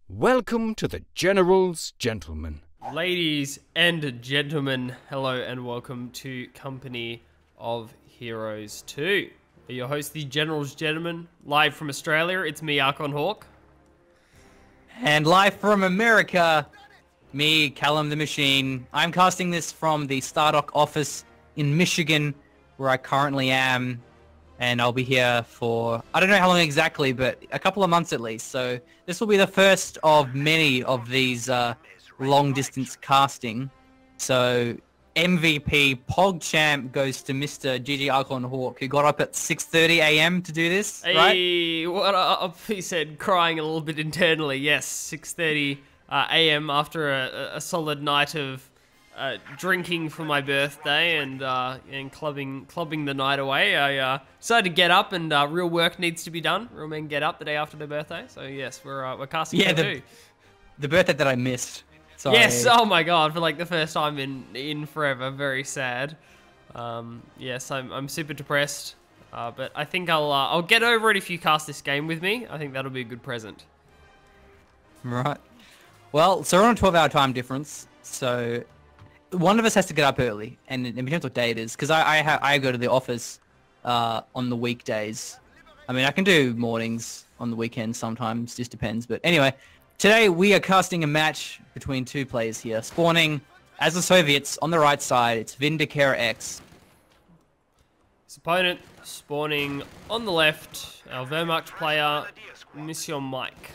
Welcome to the General's Gentlemen. Ladies and gentlemen, hello and welcome to Company of Heroes 2. Your host, the General's Gentlemen, live from Australia. It's me, Archon Hawk. And live from America, me, Callum the Machine. I'm casting this from the Stardock office in Michigan, where I currently am. And I'll be here for, I don't know how long exactly, but a couple of months at least. So this will be the first of many of these long-distance casting. So MVP PogChamp goes to Mr. GG Archon Hawk, who got up at 6:30 a.m. to do this, right? Hey, what up? He said, crying a little bit internally. Yes, 6:30 a.m. after a solid night of drinking for my birthday and clubbing the night away. I decided to get up, and real work needs to be done. Real men get up the day after their birthday. So yes, we're casting too. The birthday that I missed. Sorry. Yes. Oh my god, for like the first time in forever. Very sad. Yes, I'm super depressed. But I think I'll get over it if you cast this game with me. I think that'll be a good present. Right. Well, so we're on a 12-hour time difference. So one of us has to get up early, and it depends what day it is, because I go to the office on the weekdays. I mean, I can do mornings on the weekends sometimes, just depends. But anyway, today we are casting a match between two players here. Spawning as the Soviets on the right side, it's VindicareX. His opponent spawning on the left, our Wehrmacht player, Monsieur Mike.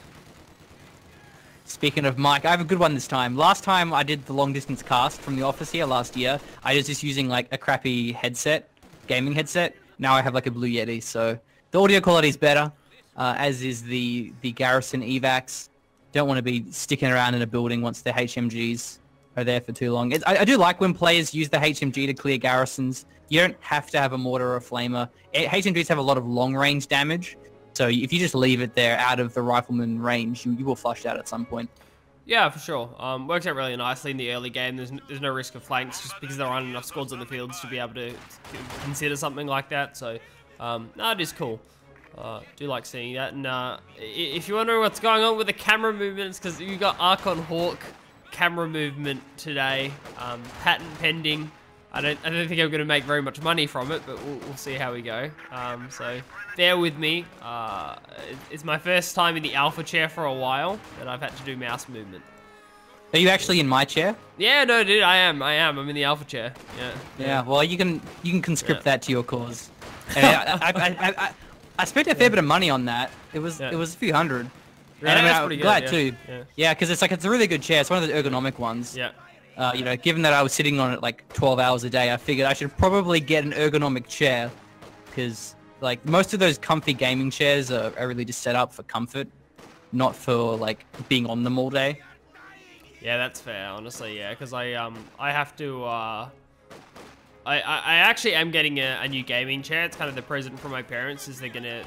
Speaking of Mike, I have a good one this time. Last time I did the long distance cast from the office here last year, I was just using like a crappy headset, gaming headset. Now I have like a Blue Yeti, so the audio quality is better, as is the garrison evacs. Don't want to be sticking around in a building once the HMGs are there for too long. I do like when players use the HMG to clear garrisons. You don't have to have a mortar or a flamer. HMGs have a lot of long range damage. So if you just leave it there out of the rifleman range, you will flush out at some point. Yeah, for sure. Works out really nicely in the early game. There's no risk of flanks just because there aren't enough squads on the fields to be able to consider something like that. So, no, it is cool. Do like seeing that. And if you wonder what's going on with the camera movements, because you got Archon Hawk camera movement today, patent pending. I don't think I'm going to make very much money from it, but we'll see how we go. So bear with me. It's my first time in the alpha chair for a while that I've had to do mouse movement. Are you actually in my chair? Yeah, no, dude, I am. I'm in the alpha chair. Yeah. Well, you can conscript that to your cause. And I spent a fair bit of money on that. It was a few hundred. Yeah, and I mean, I'm glad too. Yeah, because it's a really good chair. It's one of the ergonomic ones. Yeah. You know, given that I was sitting on it like 12 hours a day, I figured I should probably get an ergonomic chair, because like most of those comfy gaming chairs are really just set up for comfort, not for like being on them all day. Yeah, that's fair, honestly. Yeah, because I have to. I actually am getting a new gaming chair. It's kind of the present from my parents. Is they're gonna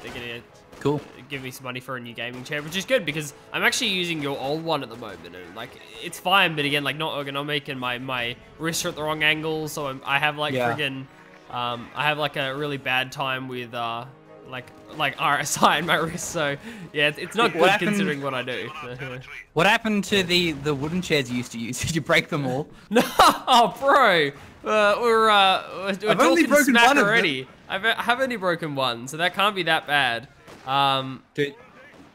cool give me some money for a new gaming chair, which is good because I'm actually using your old one at the moment, and like it's fine, but again, like not ergonomic, and my wrists are at the wrong angle, so I have like friggin' I have like a really bad time with like RSI in my wrist. So yeah, it's not good considering what I do. What happened to the wooden chairs you used to use? Did you break them all? No, oh, bro. We're I've only broken one already. I have only broken one, so that can't be that bad. Dude,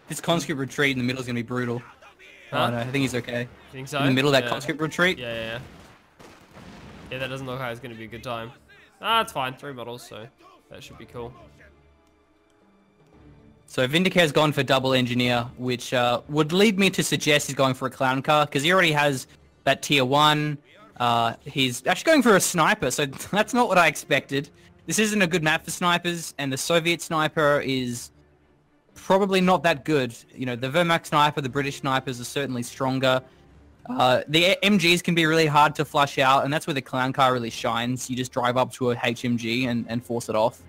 this conscript retreat in the middle is gonna be brutal. Huh? Oh no, I think he's okay. Think so? In the middle of that conscript retreat? Yeah, that doesn't look like it's gonna be a good time. Ah, it's fine. 3 models, so that should be cool. So Vindicare's gone for double engineer, which would lead me to suggest he's going for a clown car, because he already has that tier 1. He's actually going for a sniper, so that's not what I expected. This isn't a good map for snipers, and the Soviet sniper is probably not that good. You know, the Wehrmacht sniper, the British snipers are certainly stronger. The MGs can be really hard to flush out, and that's where the clown car really shines. You just drive up to a HMG and force it off.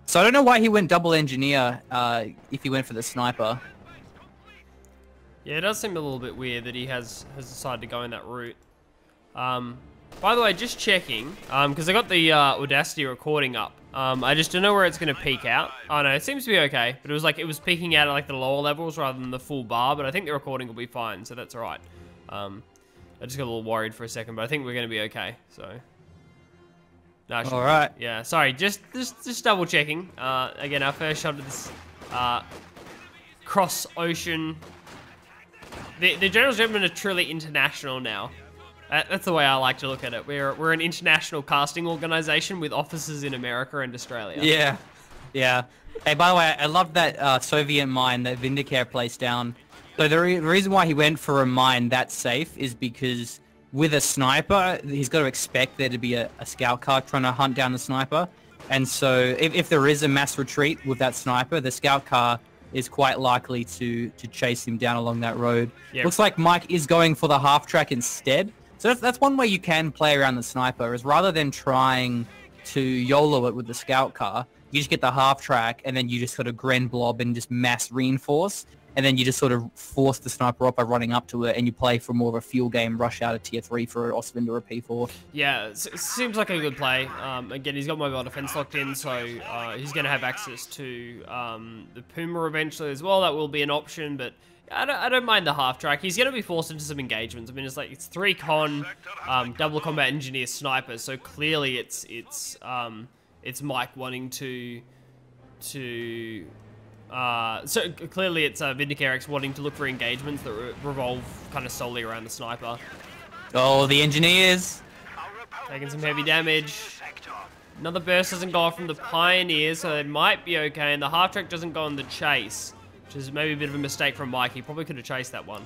So I don't know why he went double engineer if he went for the sniper. Yeah, it does seem a little bit weird that he has decided to go in that route. By the way, just checking, because I got the Audacity recording up. I just don't know where it's going to peak out. Oh no, it seems to be okay. But it was peaking out at like the lower levels rather than the full bar. But I think the recording will be fine, so that's alright. I just got a little worried for a second, but I think we're going to be okay. So, no, alright. Yeah, sorry, just double checking. Again, our first shot of this cross ocean. The General's Gentlemen are truly international now. That's the way I like to look at it. We're an international casting organization with offices in America and Australia. Yeah, yeah. Hey, by the way, I love that Soviet mine that Vindicare placed down. So the reason why he went for a mine that safe is because with a sniper, he's got to expect there to be a scout car trying to hunt down the sniper. And so if there is a mass retreat with that sniper, the scout car is quite likely to chase him down along that road. Yep. Looks like Mike is going for the half track instead. So that's one way you can play around the sniper, is rather than trying to YOLO it with the scout car, you just get the half track and then you just sort of Gren blob and just mass reinforce. And then you just sort of force the sniper up by running up to it, and you play for more of a fuel game, rush out of tier 3 for Osvind or a P4. Yeah, it seems like a good play. Again, he's got mobile defense locked in, so he's going to have access to the Puma eventually as well. That will be an option, but I don't mind the half track. He's going to be forced into some engagements. I mean, it's 3 con, double combat engineer sniper, so clearly it's Mike wanting to so clearly it's VindicareX wanting to look for engagements that revolve kind of solely around the sniper. Oh, the engineers! Taking some heavy damage. Another burst doesn't go off from the Pioneers, so they might be okay, and the half-track doesn't go on the chase, which is maybe a bit of a mistake from Mike. He probably could have chased that one.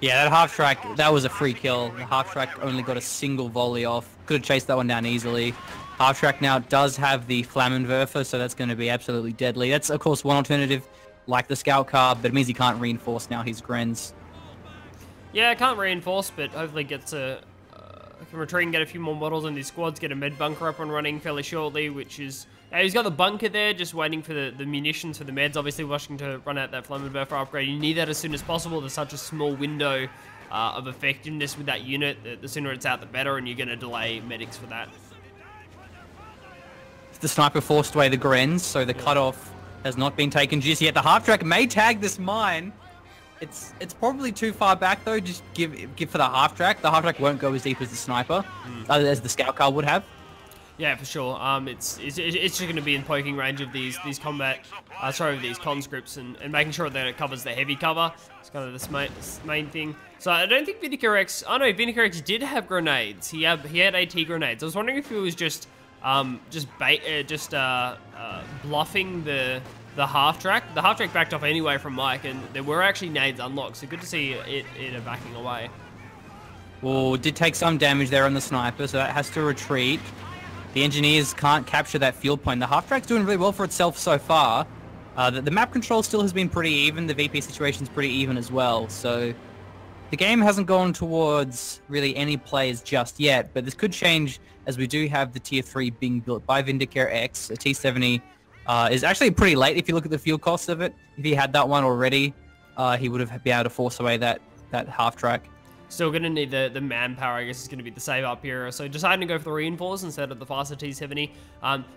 Yeah, that half-track, that was a free kill. The half-track only got a single volley off. Could have chased that one down easily. Half-track now does have the Flammenwerfer, so that's going to be absolutely deadly. That's, of course, one alternative, like the Scout car, but it means he can't reinforce now his Grens. Yeah, can't reinforce, but hopefully gets can retreat and get a few more models in his squads, get a med bunker up and running fairly shortly, which is... he's got the bunker there, just waiting for the munitions for the meds, obviously rushing to run out that Flammenwerfer upgrade. You need that as soon as possible. There's such a small window of effectiveness with that unit. The sooner it's out, the better, and you're going to delay medics for that. The sniper forced away the Grens, so the cutoff has not been taken just yet. The half-track may tag this mine. It's probably too far back, though. Just give for the half-track. The half-track won't go as deep as the sniper, as the scout car would have. Yeah, for sure. It's just going to be in poking range of these conscripts and making sure that it covers the heavy cover. It's kind of the main thing. So I don't think VindicareX... Oh no, VindicareX did have grenades. He had AT grenades. I was wondering if he was just bluffing the half track. The half track backed off anyway from Mike, and there were actually nades unlocked, so good to see it backing away. Well, it did take some damage there on the sniper, so that has to retreat. The engineers can't capture that field point. The half track's doing really well for itself so far. The map control still has been pretty even. The VP situation's pretty even as well, so the game hasn't gone towards really any players just yet, but this could change as we do have the tier 3 being built by VindicareX. A T70 is actually pretty late if you look at the fuel cost of it. If he had that one already, he would have been able to force away that half-track. Still going to need the manpower, I guess, is going to be the save up here. So deciding to go for the reinforce instead of the faster T70.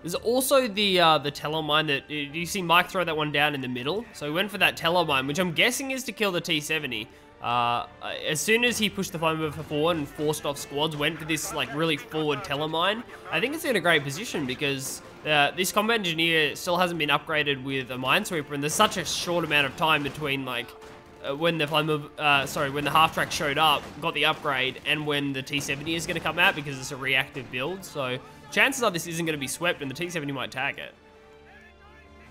There's also the teller mine that... You see Mike throw that one down in the middle? So he went for that teller mine, which I'm guessing is to kill the T70. As soon as he pushed the Flammenwerfer forward and forced off squads, went for this like really forward telemine, I think it's in a great position because this combat engineer still hasn't been upgraded with a minesweeper, and there's such a short amount of time between like when the when the half track showed up, got the upgrade, and when the T70 is going to come out because it's a reactive build. So chances are this isn't going to be swept, and the T70 might tag it.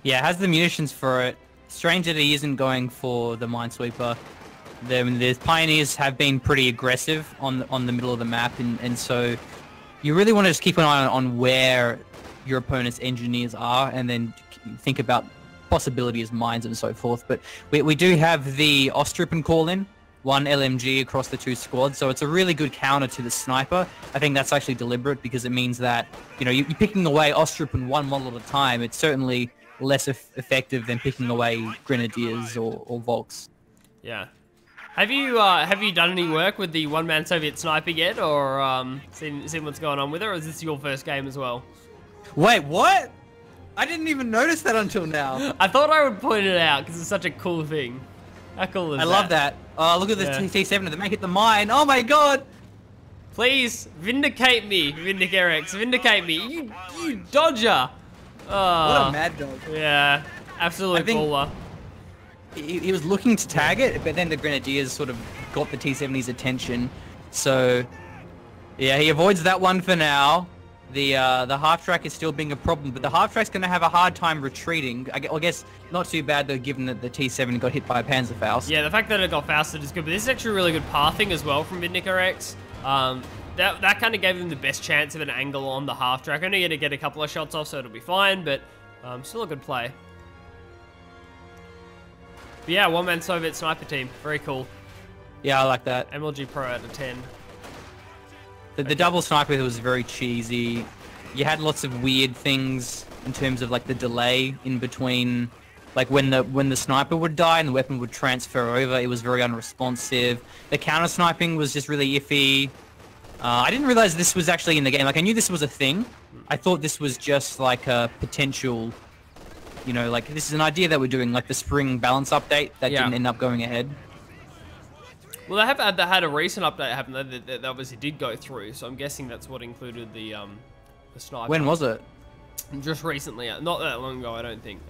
Yeah, it has the munitions for it. Strange that he isn't going for the minesweeper. The Pioneers have been pretty aggressive on the middle of the map, and so you really want to just keep an eye on where your opponent's engineers are, and then think about possibility as mines and so forth. But we do have the Ostrupen call in, 1 LMG across the 2 squads, so it's a really good counter to the sniper. I think that's actually deliberate because it means that, you know, you're picking away Ostrupen 1 model at a time. It's certainly less effective than picking away Grenadiers or Volks. Yeah. Have you done any work with the one-man Soviet sniper yet, or seen what's going on with it, or is this your first game as well? Wait, what? I didn't even notice that until now. I thought I would point it out because it's such a cool thing. How cool is that? I love that. Oh, look at this T7. They make it the mine. Oh my god. Please vindicate me, VindicareX. Vindicate me, you dodger. Oh, What a mad dog. Yeah, absolute baller. He was looking to tag it, but then the Grenadiers sort of got the T-70's attention. So, yeah, he avoids that one for now. The half-track is still being a problem, but the half-track's going to have a hard time retreating. I guess not too bad, though, given that the T-70 got hit by a Panzerfaust. Yeah, the fact that it got faster is good, but this is actually really good pathing as well from VindicareX. That kind of gave him the best chance of an angle on the half-track. Only going to get a couple of shots off, so it'll be fine, but still a good play. But yeah, one-man Soviet sniper team. Very cool. Yeah, I like that. MLG Pro out of 10. The double sniper was very cheesy. You had lots of weird things in terms of like the delay in between, like when the sniper would die and the weapon would transfer over. It was very unresponsive. The counter sniping was just really iffy. I didn't realize this was actually in the game. Like I knew this was a thing. I thought this was just like a potential, you know, like this is an idea that we're doing, like the spring balance update that didn't end up going ahead. Well, they had a recent update happen that obviously did go through, so I'm guessing that's what included the sniper. When was it? Just recently, not that long ago, I don't think.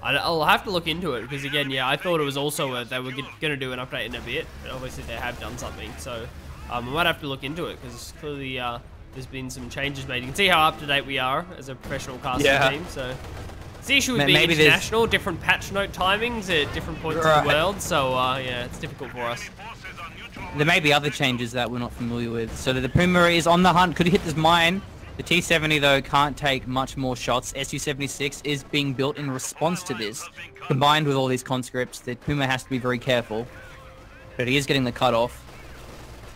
I'll have to look into it because again, yeah, I thought it was also they were going to do an update in a bit, but obviously they have done something, so I might have to look into it because clearly there's been some changes made. You can see how up to date we are as a professional casting team. So it's the issue with being international, different patch note timings at different points in the world. So yeah, it's difficult for us. There may be other changes that we're not familiar with. So the Puma is on the hunt. Could hit this mine. The T-70 though can't take much more shots. Su-76 is being built in response to this. Combined with all these conscripts, the Puma has to be very careful. But he is getting the cutoff.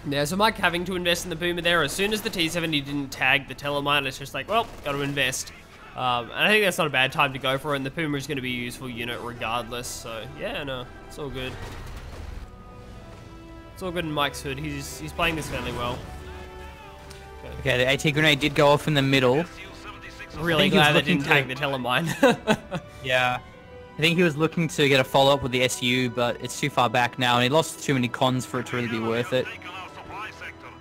Yeah, so Mike having to invest in the Puma there. As soon as the T-70 didn't tag the Telemine, it's just like, well, got to invest. And I think that's not a bad time to go for it, and the Puma is going to be a useful unit regardless. So yeah, no, it's all good. It's all good in Mike's hood. He's playing this fairly well. Okay, the AT grenade did go off in the middle. Really glad they didn't tag the Telemine. Yeah. I think he was looking to get a follow-up with the SU, but it's too far back now, and he lost too many cons for it to really be worth it.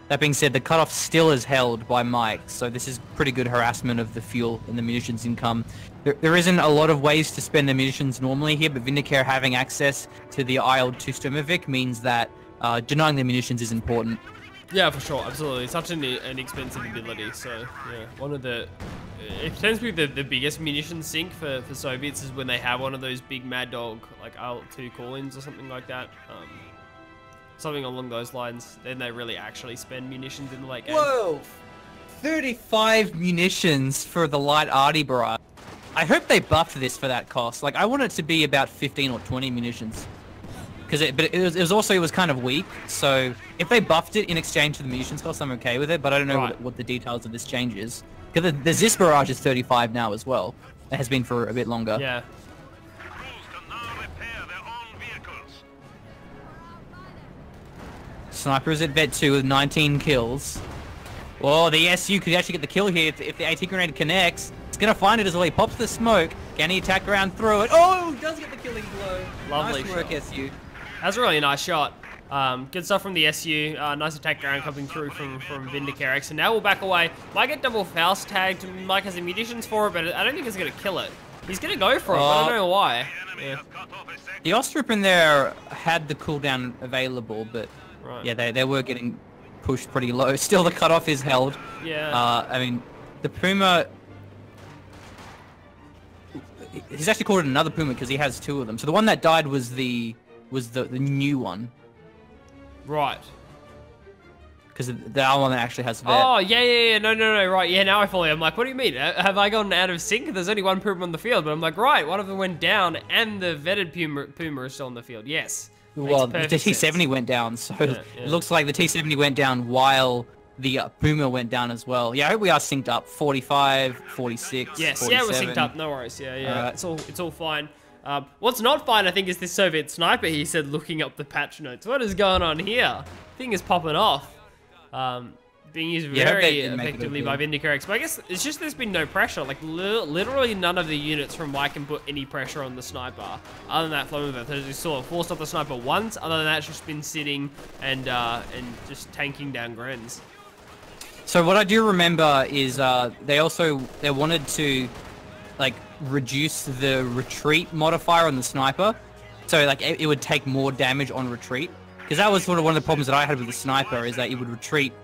That being said, the cutoff still is held by Mike, so this is pretty good harassment of the fuel and the munitions income. There isn't a lot of ways to spend the munitions normally here, but Vindicare having access to the IL-2 Sturmovik means that denying the munitions is important. Yeah, for sure, absolutely. It's such an expensive ability, so yeah, one of the... It tends to be the biggest munition sink for Soviets is when they have one of those big Mad Dog, like IL-2 call-ins or something like that. Something along those lines. Then they really actually spend munitions in the late game. Whoa! 35 munitions for the light arty barrage. I hope they buffed this for that cost. Like, I want it to be about 15 or 20 munitions. But it was kind of weak, so if they buffed it in exchange for the munitions cost, I'm okay with it, but I don't know what the details of this change is. Because the Zis barrage is 35 now as well. It has been for a bit longer. Yeah. Sniper is at vet 2 with 19 kills. Oh, the SU could actually get the kill here if the AT grenade connects. It's going to find it as well. He pops the smoke. Can he attack around through it? Oh, he does get the killing blow. Lovely nice work, SU. That's a really nice shot. Good stuff from the SU. Nice attack ground coming through from VindicareX. And now we'll back away. Might get double Faust tagged. Mike has the munitions for it, but I don't think it's going to kill it. He's going to go for it, but I don't know why. Yeah. The Ostrip in there had the cooldown available, but yeah, they were getting pushed pretty low. Still, the cutoff is held. Yeah. I mean, the Puma... He's actually called it another Puma because he has two of them. So the one that died was the new one. Right. Because the other one that actually has vet. Oh, yeah. No, right. Yeah, now I follow you. I'm like, what do you mean? Have I gone out of sync? There's only one Puma on the field. But I'm like, right, one of them went down and the vetted Puma is still on the field. Yes. Well, the T-70 went down, so it looks like the T-70 went down while the Puma went down as well. Yeah, I hope we are synced up. 45, 46, Yes, 47. yeah, we're synced up. No worries. Yeah. It's all fine. What's not fine, I think, is this Soviet sniper, he said, looking up the patch notes. What is going on here? Thing is popping off. Being used very effectively by VindicareX. But I guess it's just there's been no pressure. Like, literally none of the units from Y can put any pressure on the sniper. Other than that, Flame Event, as we saw, forced off the sniper once. Other than that, it's just been sitting and just tanking down Grens. So what I do remember is they wanted to like reduce the retreat modifier on the sniper, so like it would take more damage on retreat, because that was sort of one of the problems that I had with the sniper, is that it would retreat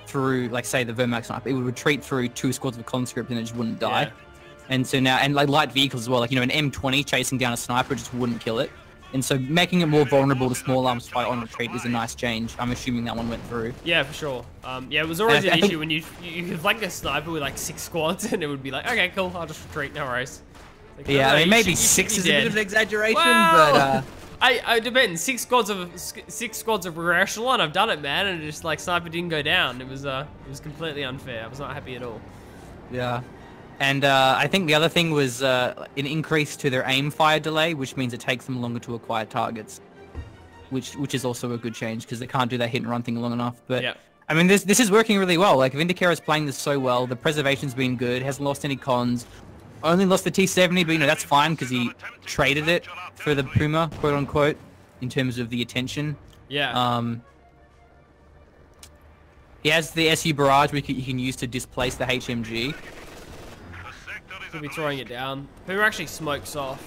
through, like, say the Wehrmacht sniper, it would retreat through 2 squads of conscript and it just wouldn't die. Yeah. And so now, and like light vehicles as well, like, you know, an M20 chasing down a sniper just wouldn't kill it. And so making it more vulnerable to small arms fire on retreat is a nice change. I'm assuming that one went through. Yeah, for sure. Yeah, it was always an issue when you could flank a sniper with like 6 squads and it would be like, okay, cool, I'll just retreat, no worries. Like, yeah, I mean, maybe 6 is a bit of an exaggeration, but... I depend. 6 squads of regression, and I've done it, man, and just like sniper didn't go down. It was completely unfair. I was not happy at all. Yeah. And I think the other thing was an increase to their aim fire delay, which means it takes them longer to acquire targets, which is also a good change because they can't do that hit and run thing long enough. But yeah. I mean, this is working really well. Like, Vindicare is playing this so well. The preservation's been good. Hasn't lost any cons. Only lost the T-70, but you know that's fine because he traded it for the Puma, quote unquote, in terms of the attention. Yeah. He has the SU barrage which he can use to displace the HMG. He'll be throwing it down. Puma actually smokes off.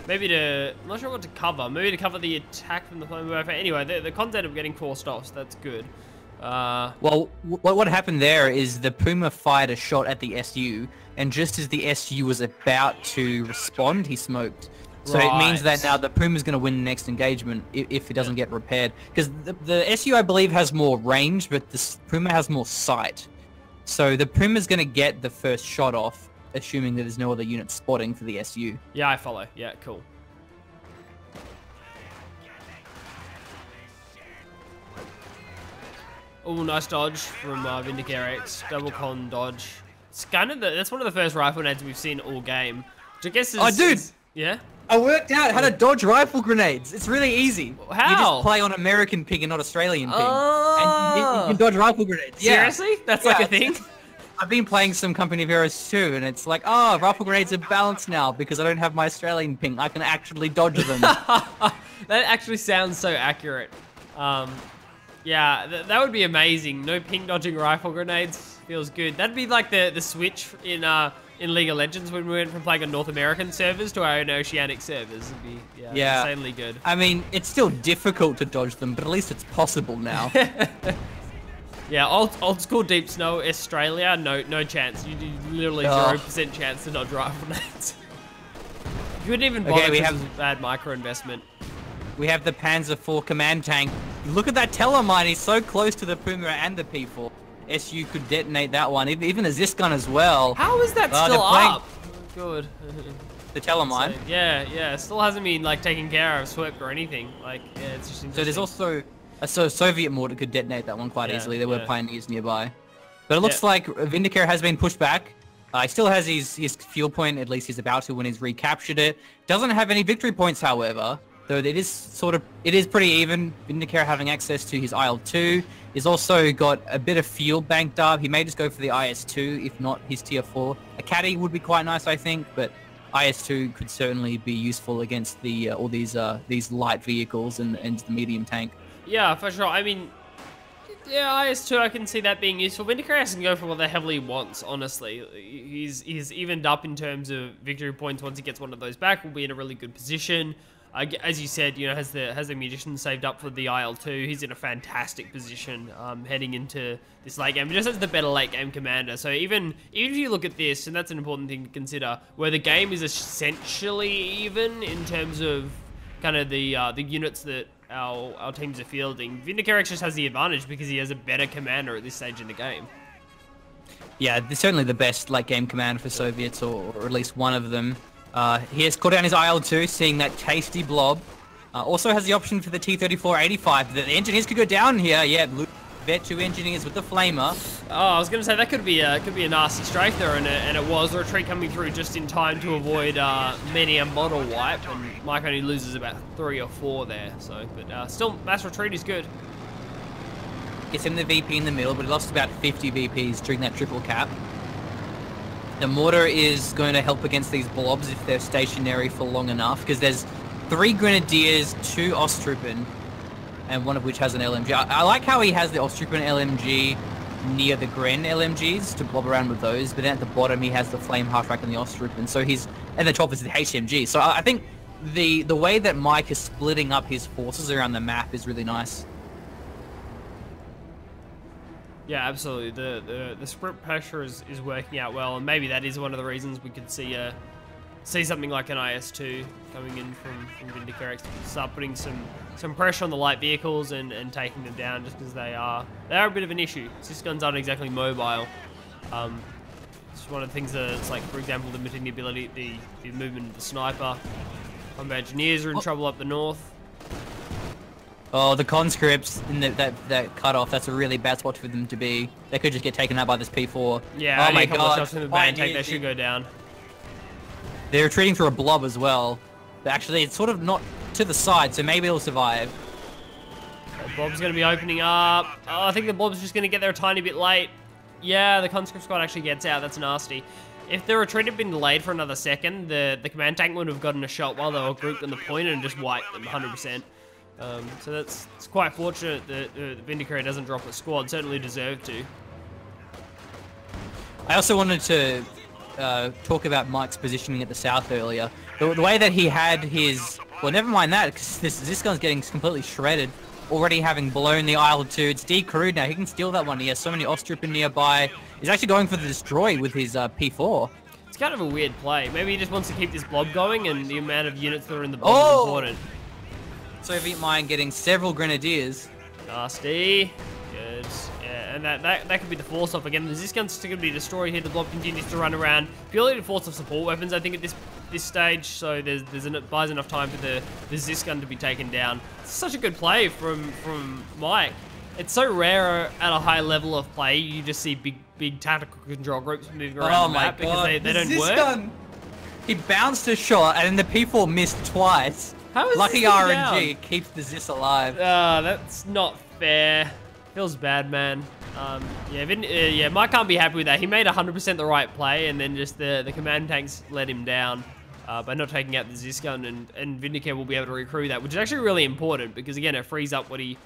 Maybe to... I'm not sure what to cover. Maybe to cover the attack from the flame warfare. Anyway, the content of getting forced off, so that's good. Well, what happened there is the Puma fired a shot at the SU, and just as the SU was about to respond, he smoked. So it means that now the Puma's going to win the next engagement if it doesn't get repaired. Because the SU, I believe, has more range, but the Puma has more sight. So the Puma's going to get the first shot off, assuming that there's no other unit spotting for the SU. Yeah, I follow. Yeah, cool. Oh, nice dodge from VindicareX. Double con dodge. It's kind of that's one of the first rifle grenades we've seen all game. Which I guess is... Oh, dude! Yeah? I worked out how to dodge rifle grenades. It's really easy. How? You just play on American ping and not Australian ping. And you can dodge rifle grenades. Seriously? Yeah. That's like a thing? I've been playing some Company of Heroes too, and it's like, oh, rifle grenades are balanced now because I don't have my Australian ping. I can actually dodge them. That actually sounds so accurate. Yeah, that would be amazing. No ping dodging rifle grenades. Feels good. That'd be like the switch in League of Legends when we went from playing on North American servers to our own Oceanic servers. It'd be insanely good. I mean, it's still difficult to dodge them, but at least it's possible now. Yeah, old school Deep Snow Australia, no chance. You do literally 0% chance to dodge rifle grenades. You couldn't even bother because of bad micro investment. We have the Panzer IV command tank. Look at that Telemine. He's so close to the Puma and the P4. SU could detonate that one. Even a Zis gun as well. How is that still up? Good. The Telemine. So, yeah. Still hasn't been like taken care of, swept or anything. Like, yeah, it's just interesting. So there's also a Soviet mortar could detonate that one quite easily. There were pioneers nearby. But it looks like Vindicare has been pushed back. He still has his fuel point. At least he's about to when he's recaptured it. Doesn't have any victory points, however. Though it is pretty even. Vindicare having access to his IL-2. He's also got a bit of fuel banked up. He may just go for the IS-2, if not his tier 4. A caddy would be quite nice, I think, but IS-2 could certainly be useful against the all these light vehicles and the medium tank. Yeah, for sure. I mean, yeah, IS-2, I can see that being useful. Vindicare can go for what the hell he wants, honestly. He's evened up in terms of victory points. Once he gets one of those back, we'll be in a really good position. As you said, you know, has the munition saved up for the IL-2. He's in a fantastic position heading into this late game. He just has the better late game commander. So even if you look at this, and that's an important thing to consider, where the game is essentially even in terms of kind of the units that our teams are fielding, VindicareX just has the advantage because he has a better commander at this stage in the game. Yeah, certainly the best late game commander for Soviets, or at least one of them. He has caught down his IL-2, seeing that tasty blob. Also has the option for the T-34-85. The engineers could go down here. Yeah, V2 engineers with the flamer. Oh, I was going to say that could be a nasty strafe there, and it was. The retreat coming through just in time to avoid many a model wipe, and Mike only loses about 3 or 4 there. So, but still, mass retreat is good. Gets him the VP in the middle, but he lost about 50 VPs during that triple cap. The mortar is going to help against these blobs if they're stationary for long enough, because there's 3 grenadiers, 2 Ostruppen, and one of which has an LMG. I like how he has the Ostruppen LMG near the Gren LMGs to blob around with those, but then at the bottom he has the flame half-track and the Ostruppen, so and the top is the HMG. So I think the way that Mike is splitting up his forces around the map is really nice. Yeah, absolutely. The sprint pressure is working out well, and maybe that is one of the reasons we could see something like an IS-2 coming in from VindicareX to start putting some pressure on the light vehicles and taking them down, just because they are a bit of an issue. These guns aren't exactly mobile. It's one of the things that's like, for example, limiting the ability, the movement of the sniper. Combat engineers are in trouble up the north. Oh, the conscripts in that cutoff, that's a really bad spot for them to be. They could just get taken out by this P4. Yeah, oh my god. They should go down. They're retreating through a blob as well. But actually, it's sort of not to the side, so maybe it'll survive. The blob's going to be opening up. Oh, I think the blob's just going to get there a tiny bit late. Yeah, the conscript squad actually gets out. That's nasty. If the retreat had been delayed for another second, the command tank would have gotten a shot while they were grouped on the point and just wiped them 100%. So it's quite fortunate that Vindicare doesn't drop a squad. Certainly deserved to. I also wanted to talk about Mike's positioning at the south earlier. The way that he had his... Well, never mind that, because this gun's getting completely shredded. Already having blown the Isle-2. It's decrewed now. He can steal that one. He has so many Ostruppen nearby. He's actually going for the destroy with his P4. It's kind of a weird play. Maybe he just wants to keep this blob going, and the amount of units that are in the blob is important. Soviet mine getting several grenadiers. Nasty. Good. Yeah, and that could be the force off again. This gun's still going to be destroyed here. The blob continues to run around. Purely to force off support weapons, I think, at this stage. So buys enough time for the Zis gun to be taken down. It's such a good play from Mike. It's so rare at a high level of play. You just see big tactical control groups moving around the map because they don't work. Gun, he bounced a shot and the P4 missed twice. How is Lucky RNG keeps the Zis alive. That's not fair. Feels bad, man. Yeah, Mike can't be happy with that. He made 100% the right play, and then just the command tanks let him down by not taking out the Zis gun, and Vindicare will be able to recruit that, which is actually really important because, again, it frees up what he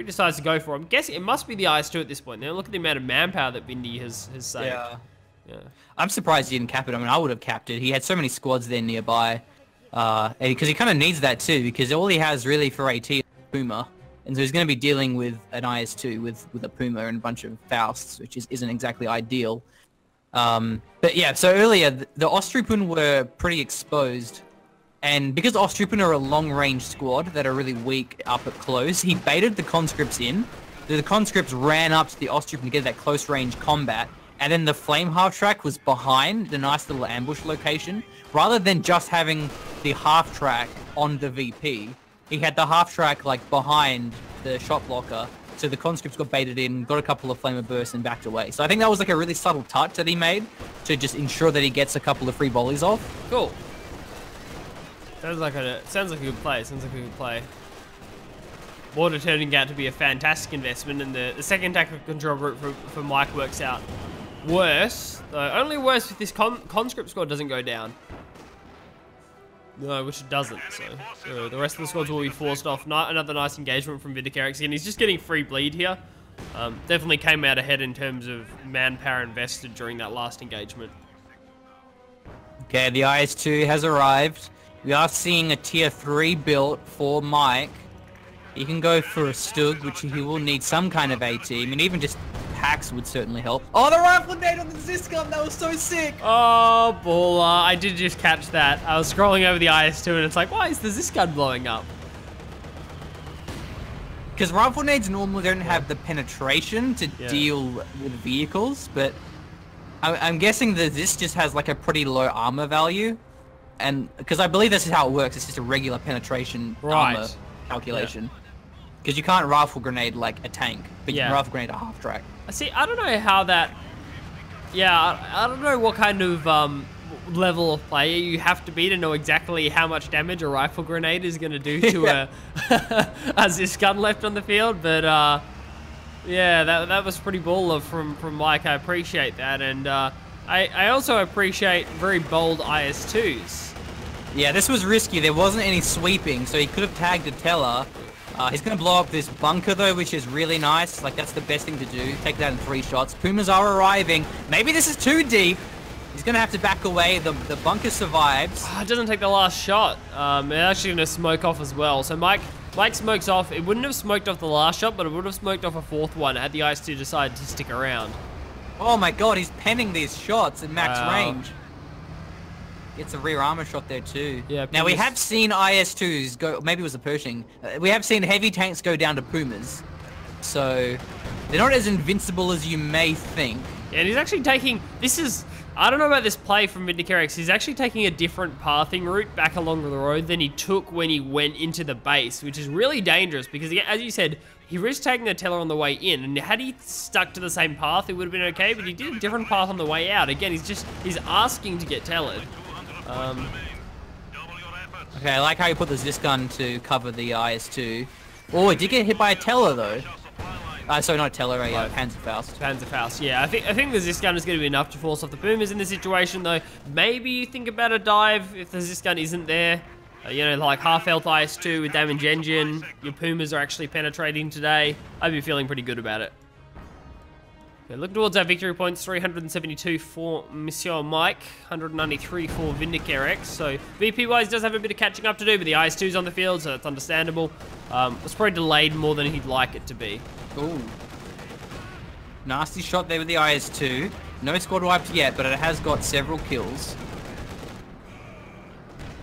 decides to go for. I'm guessing it must be the IS-2 at this point. Now look at the amount of manpower that Vindy has saved. Yeah. I'm surprised he didn't cap it. I mean, I would have capped it. He had so many squads there nearby. Because he kind of needs that too, because all he has really for AT is Puma, and so he's going to be dealing with an IS-2 with a Puma and a bunch of Fausts, which isn't exactly ideal. But yeah, so earlier the Ostruppen were pretty exposed, and because Ostruppen are a long-range squad that are really weak up at close, he baited the conscripts in. The conscripts ran up to the Ostruppen to get that close-range combat, and then the flame half-track was behind the nice little ambush location. Rather than just having the half-track on the VP, he had the half-track like behind the shot blocker, so the conscripts got baited in, got a couple of flamer bursts and backed away. So I think that was like a really subtle touch that he made to just ensure that he gets a couple of free volleys off. Cool. Sounds like a good play. Mortar turning out to be a fantastic investment, and the second tactical control route for Mike works out worse. Only worse if this conscript squad doesn't go down. No, which it doesn't, so the rest of the squads will be forced off. Another nice engagement from VindicareX, and he's just getting free bleed here. Definitely came out ahead in terms of manpower invested during that last engagement. Okay, the IS-2 has arrived. We are seeing a tier 3 built for Mike. He can go for a Stug, which he will need some kind of AT. I mean, even just packs would certainly help. Oh, the rifle nade on the Zis gun! That was so sick! Oh, baller. I did just catch that. I was scrolling over the IS-2 and it's like, why is the Zis gun blowing up? Because rifle nades normally don't have the penetration to deal with vehicles, but I'm guessing that this just has like a pretty low armor value. And because I believe this is how it works, it's just a regular penetration armor calculation. Because you can't rifle grenade like a tank, but you Yeah. can rifle grenade a half track. See, I don't know how that... Yeah, I don't know what kind of level of player you have to be to know exactly how much damage a rifle grenade is going to do to a this gun left on the field, but yeah, that was pretty baller from Mike. I appreciate that, and I also appreciate very bold IS-2s. Yeah, this was risky. There wasn't any sweeping, so he could have tagged a teller. He's going to blow up this bunker, though, which is really nice. Like, that's the best thing to do. Take that in 3 shots. Pumas are arriving. Maybe this is too deep. He's going to have to back away. The bunker survives. It doesn't take the last shot. It's actually going to smoke off as well. So Mike smokes off. It wouldn't have smoked off the last shot, but it would have smoked off a 4th one had the IS-2 decided to stick around. Oh, my God. He's penning these shots at max range. Gets a rear armor shot there too. Yeah. Now we have seen IS-2s go. Maybe it was a Pershing. We have seen heavy tanks go down to Pumas, so they're not as invincible as you may think. Yeah, and he's actually taking. This is. I don't know about this play from VindicareX. He's actually taking a different pathing route back along the road than he took when he went into the base, which is really dangerous because, as you said, he risked taking the teller on the way in, and had he stuck to the same path, it would have been okay. But he did a different path on the way out. Again, he's asking to get tellered. Okay, I like how you put the Zis gun to cover the IS-2. Oh, it did get hit by a teller though. Sorry, not a teller, a Panzerfaust. Panzerfaust, yeah. I think the Zis gun is going to be enough to force off the Pumas in this situation, though. Maybe you think about a dive if the Zis gun isn't there. You know, like half-health IS-2 with damage engine. Your Pumas are actually penetrating today. I'd be feeling pretty good about it. Okay, looking towards our victory points, 372 for Monsieur Mike, 193 for VindicareX. So VP-wise does have a bit of catching up to do, but the IS-2's on the field, so that's understandable. It's probably delayed more than he'd like it to be. Ooh. Nasty shot there with the IS-2. No squad wiped yet, but it has got several kills.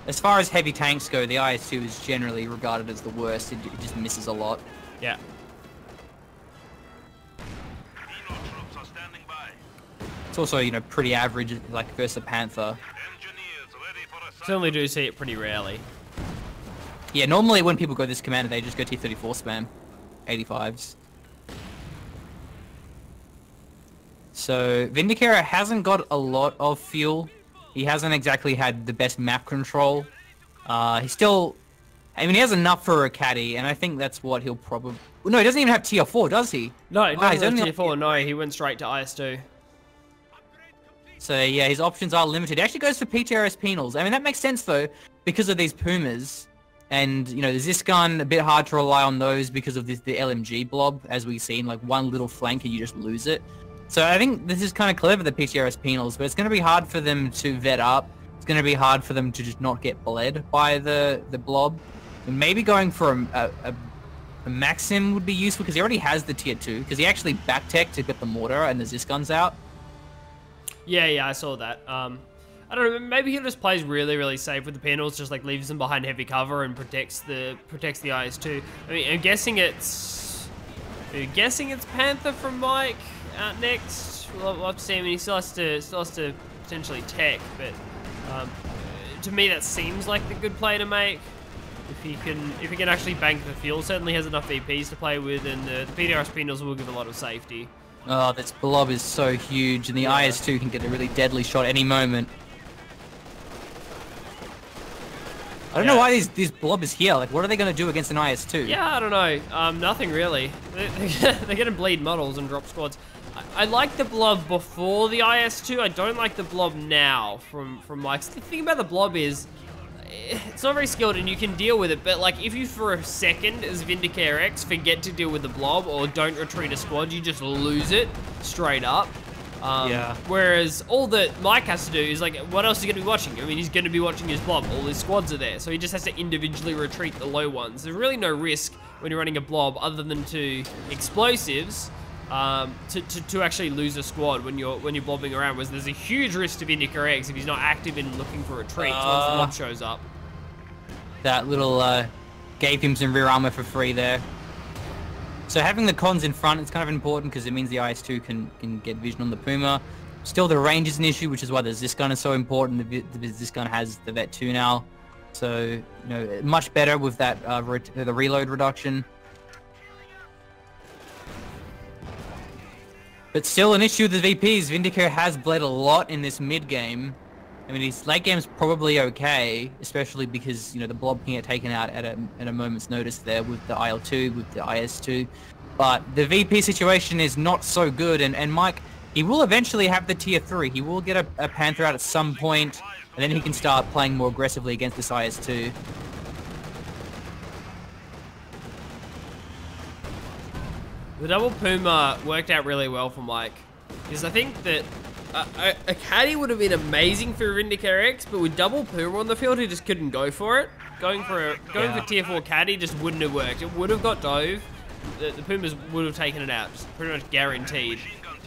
As far as heavy tanks go, the IS-2 is generally regarded as the worst. It just misses a lot. Yeah. It's also, you know, pretty average, like, versus a Panther. Certainly do see it pretty rarely. Yeah, normally when people go this commander, they just go T-34 spam. 85s. So, Vindicare hasn't got a lot of fuel. He hasn't exactly had the best map control. He's still... I mean, he has enough for a caddy, and I think that's what he'll probably... No, he doesn't even have Tier 4, does he? No, he doesn't have only Tier 4, no. He went straight to IS-2. So yeah, his options are limited. He actually goes for PTRS penals. I mean, that makes sense though, because of these Pumas. And, you know, the Zis gun, a bit hard to rely on those because of the LMG blob, as we've seen, like one little flank and you just lose it. So I think this is kind of clever, the PTRS penals, but it's going to be hard for them to vet up. It's going to be hard for them to just not get bled by the blob. And maybe going for a Maxim would be useful, because he already has the Tier 2, because he actually back-tech to get the mortar and the Zis guns out. Yeah, I saw that. I don't know, maybe he just plays really, really safe with the panels, just like leaves them behind heavy cover and protects the IS-2. I mean, I'm guessing it's Panther from Mike out next. We'll have to see. I mean, he still has to potentially tech, but to me that seems like the good play to make. If he can actually bank the fuel, certainly has enough VPs to play with, and the PDRS penals will give a lot of safety. Oh, this blob is so huge, and the IS-2 can get a really deadly shot any moment. I don't know why this blob is here. Like, what are they going to do against an IS-2? Yeah, I don't know. Nothing really. They're going to bleed models and drop squads. I like the blob before the IS-2. I don't like the blob now from Mike. The thing about the blob is, it's not very skilled and you can deal with it, but like if you for a second as VindicareX forget to deal with the blob or don't retreat a squad, you just lose it straight up. Whereas all that Mike has to do is like, what else is he going to be watching? I mean, he's going to be watching his blob. All his squads are there, so he just has to individually retreat the low ones. There's really no risk when you're running a blob other than to explosives to actually lose a squad when you're blobbing around. Whereas there's a huge risk to VindicareX if he's not active in looking for retreats once the blob shows up. That little gave him some rear armor for free there. So having the cons in front is kind of important because it means the IS-2 can get vision on the Puma. Still, the range is an issue, which is why the Zis gun is so important. The Zis gun has the Vet 2 now, so you know, much better with that the reload reduction. But still an issue with the VPs. Vindicare has bled a lot in this mid game. I mean, his late game's probably okay, especially because, you know, the blob can get taken out at a moment's notice there with the IL-2, with the IS-2. But the VP situation is not so good, and Mike, he will eventually have the tier 3. He will get a Panther out at some point, and then he can start playing more aggressively against this IS-2. The double Puma worked out really well for Mike, because I think that a caddy would have been amazing for VindicareX, but with double Puma on the field, he just couldn't go for it. Going for tier 4 caddy just wouldn't have worked. It would have got dove. The Pumas would have taken it out, just pretty much guaranteed.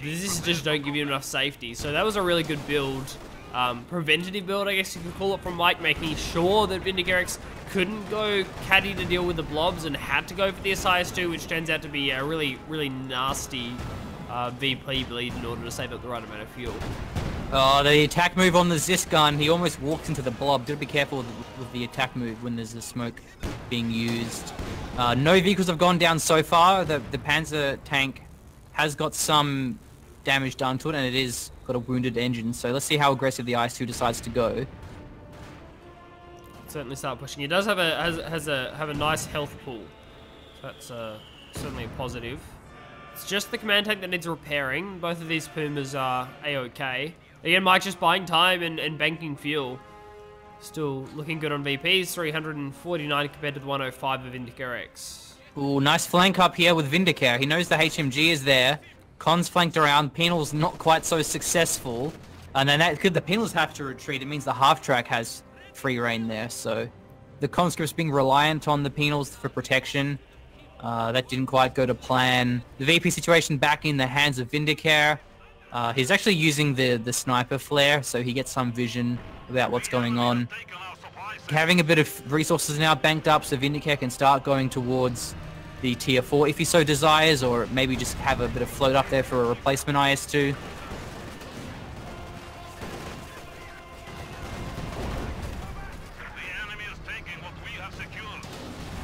This just don't give you enough safety. So that was a really good build, preventative build, I guess you could call it, from Mike, making sure that VindicareX couldn't go caddy to deal with the blobs and had to go for the IS-2, which turns out to be a really, really nasty VP bleed in order to save up the right amount of fuel. Oh, the attack move on the Zis gun, he almost walked into the blob. Gotta be careful with the attack move when there's a smoke being used. No vehicles have gone down so far. The Panzer tank has got some damage done to it, and it is got a wounded engine. So let's see how aggressive the IS-2 decides to go. Certainly start pushing. He does have a nice health pool. That's certainly a positive. It's just the command tank that needs repairing. Both of these Pumas are A-OK. Again, Mike just buying time and banking fuel. Still looking good on VPs. 349 compared to the 105 of VindicareX. Ooh, nice flank up here with Vindicare. He knows the HMG is there. Con's flanked around. Penal's not quite so successful. And then the Penals have to retreat. It means the half-track has free reign there. So the conscripts being reliant on the Penals for protection. That didn't quite go to plan. The VP situation back in the hands of Vindicare. He's actually using the sniper flare, so he gets some vision about what's going on. Having a bit of resources now banked up, so Vindicare can start going towards the tier 4 if he so desires, or maybe just have a bit of float up there for a replacement IS-2.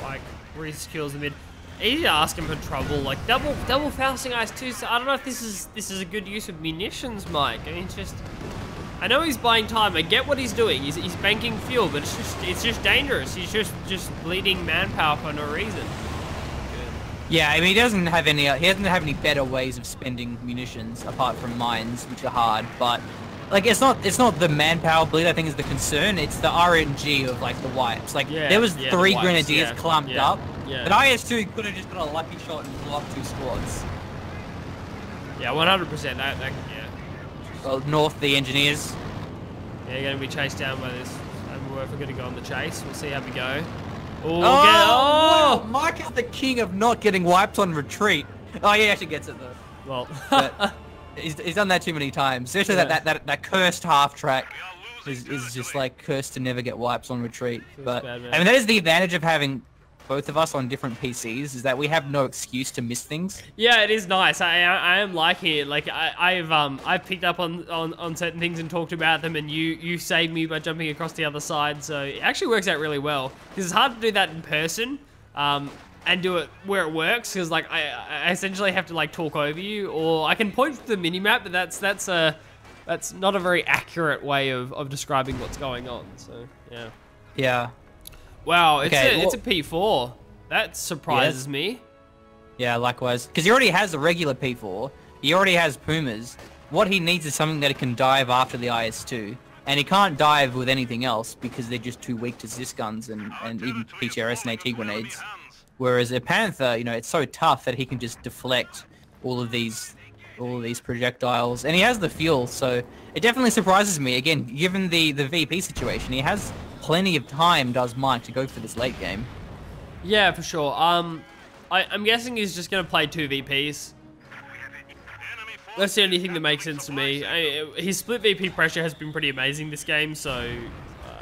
Like, re-secures the mid. Easy to ask him for trouble, like double fausting IS-2. So I don't know if this is a good use of munitions, Mike. I mean, it's just, I know he's buying time. I get what he's doing. He's banking fuel, but it's just dangerous. He's just bleeding manpower for no reason. Yeah, I mean, he doesn't have any better ways of spending munitions apart from mines, which are hard. But like, it's not the manpower bleed I think is the concern. It's the RNG of like the wipes. Like there was 3 grenadiers clumped up. Yeah. But IS-2 could have just got a lucky shot and blocked 2 squads. Yeah, 100%. That yeah. Well, north, the engineers. Yeah, you're going to be chased down by this. We're going to go on the chase. We'll see how we go. Ooh, wow. Mike is the king of not getting wiped on retreat. Oh, he actually gets it though. Well, but he's done that too many times. Especially that cursed half track is just like cursed to never get wipes on retreat. But bad, I mean, that is the advantage of having both of us on different PCs, is that we have no excuse to miss things. Yeah, it is nice. I am liking it. Like I've picked up on certain things and talked about them, and you saved me by jumping across the other side. So it actually works out really well, because it's hard to do that in person and do it where it works, because like I essentially have to like talk over you, or I can point to the minimap, but that's not a very accurate way of describing what's going on. So yeah. Yeah. Wow, it's a P4. That surprises me. Yeah, likewise. Because he already has a regular P4. He already has Pumas. What he needs is something that can dive after the IS-2. And he can't dive with anything else because they're just too weak to Zis guns and even PTRS and AT grenades. Whereas a Panther, you know, it's so tough that he can just deflect all of these projectiles. And he has the fuel, so it definitely surprises me. Again, given the VP situation, he has plenty of time, does Mike, to go for this late game. Yeah, for sure. I'm guessing he's just going to play 2 VPs. That's the only thing that makes sense to me. His split VP pressure has been pretty amazing this game, so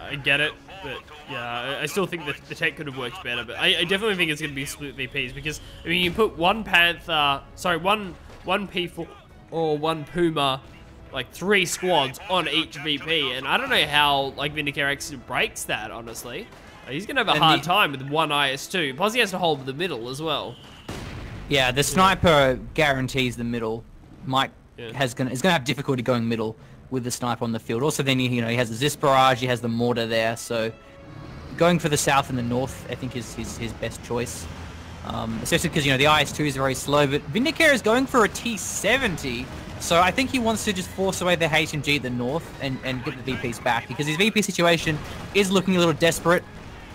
I get it. But yeah, I still think that the tech could have worked better. But I definitely think it's going to be split VPs, because I mean, you put one Panther, sorry, one P4 or one Puma, like 3 squads on each VP, and I don't know how like VindicareX breaks that, honestly. He's gonna have a hard time with one IS-2. Plus he has to hold the middle as well. Yeah, the sniper guarantees the middle. Mike is gonna have difficulty going middle with the sniper on the field. Also, then he has the Zis barrage, he has the mortar there, so going for the south and the north, I think is his best choice. Especially because the IS-2 is very slow, but Vindicare is going for a T-70, so I think he wants to just force away the HMG at the north and get the VPs back, because his VP situation is looking a little desperate.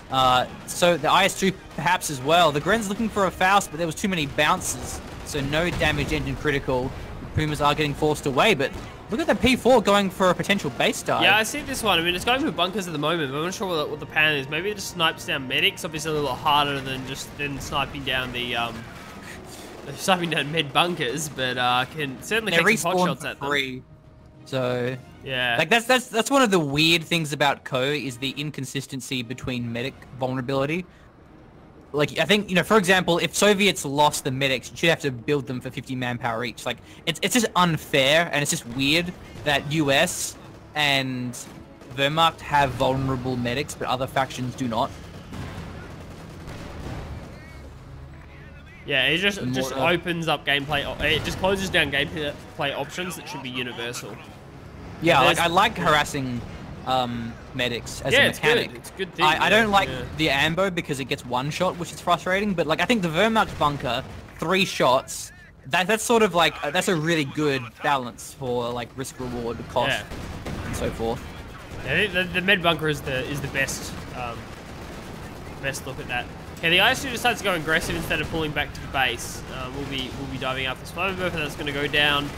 So the IS-2 perhaps as well. The Gren's looking for a Faust, but there was too many bounces, so no damage engine critical. The Pumas are getting forced away, but look at the P4 going for a potential base dive. Yeah, I see this one. I mean, it's going for bunkers at the moment, but I'm not sure what the plan is. Maybe it just snipes down medics. Obviously, a little harder than sniping down the sniping down med bunkers, but can certainly take some pot shots at them. So yeah, like that's one of the weird things about Co is the inconsistency between medic vulnerability. Like, I think, for example, if Soviets lost the medics, you should have to build them for 50 manpower each. Like, it's just unfair, and it's just weird that US and Wehrmacht have vulnerable medics, but other factions do not. Yeah, it just opens up gameplay. It just closes down gameplay options that should be universal. Yeah, like, I like harassing medics as a mechanic. It's a good thing. I don't like the ambo because it gets one shot, which is frustrating, but like I think the Wehrmacht bunker, 3 shots, that's sort of like that's a really good balance for like risk reward cost and so forth. Yeah, the med bunker is the best best look at that. Yeah, the IS-2 decides to go aggressive instead of pulling back to the base. We'll be diving up this flaming burp, and that's going to go down.